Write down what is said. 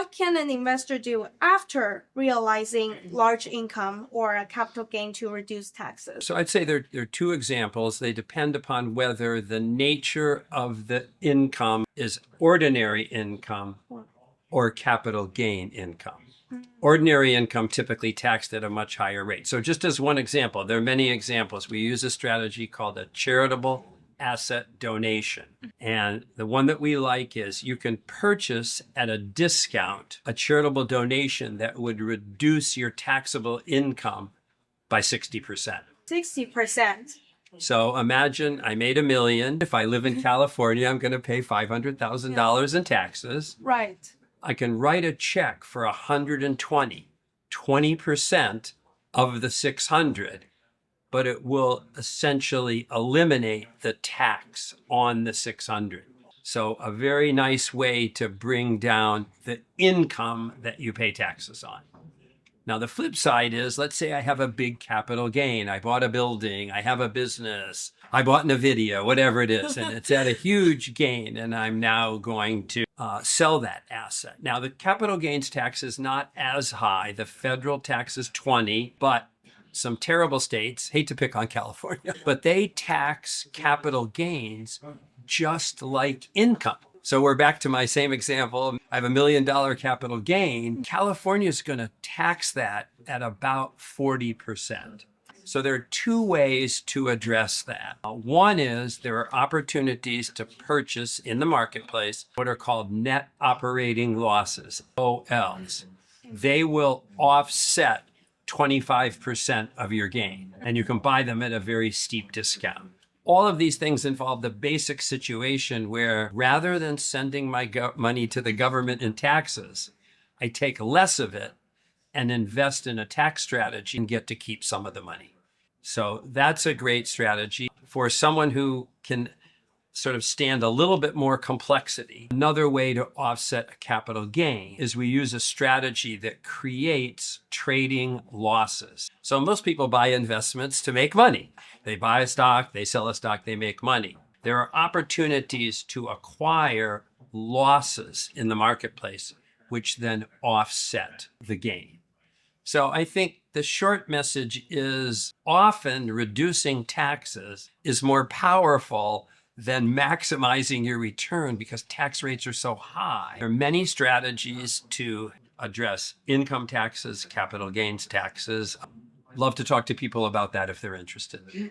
what can an investor do after realizing large income or a capital gain to reduce taxes? So I'd say there are two examples. They depend upon whether the nature of the income is ordinary income or capital gain income. Ordinary income typically taxed at a much higher rate. So just as one example, there are many examples. We use a strategy called a charitable asset donation. And the one that we like is you can purchase at a discount a charitable donation that would reduce your taxable income by 60%. 60%. So imagine I made $1 million. If I live in California, I'm going to pay $500,000 in taxes. Right. I can write a check for 120, 20% of the 600, but it will essentially eliminate the tax on the 600. So a very nice way to bring down the income that you pay taxes on. Now, the flip side is, let's say I have a big capital gain. I bought a building, I have a business, I bought NVIDIA, whatever it is, and it's at a huge gain, and I'm now going to sell that asset. Now, the capital gains tax is not as high. The federal tax is 20, but some terrible states, hate to pick on California, but they tax capital gains just like income. So we're back to my same example. I have $1 million capital gain. California is going to tax that at about 40%. So there are two ways to address that. One is there are opportunities to purchase in the marketplace what are called net operating losses, OLs. They will offset 25% of your gain, and you can buy them at a very steep discount. All of these things involve the basic situation where rather than sending my money to the government in taxes, I take less of it and invest in a tax strategy and get to keep some of the money. So that's a great strategy for someone who can sort of stand a little bit more complexity. Another way to offset a capital gain is we use a strategy that creates trading losses. So most people buy investments to make money. They buy a stock, they sell a stock, they make money. There are opportunities to acquire losses in the marketplace, which then offset the gain. So I think the short message is often reducing taxes is more powerful than maximizing your return because tax rates are so high. There are many strategies to address income taxes, capital gains taxes. Love to talk to people about that if they're interested.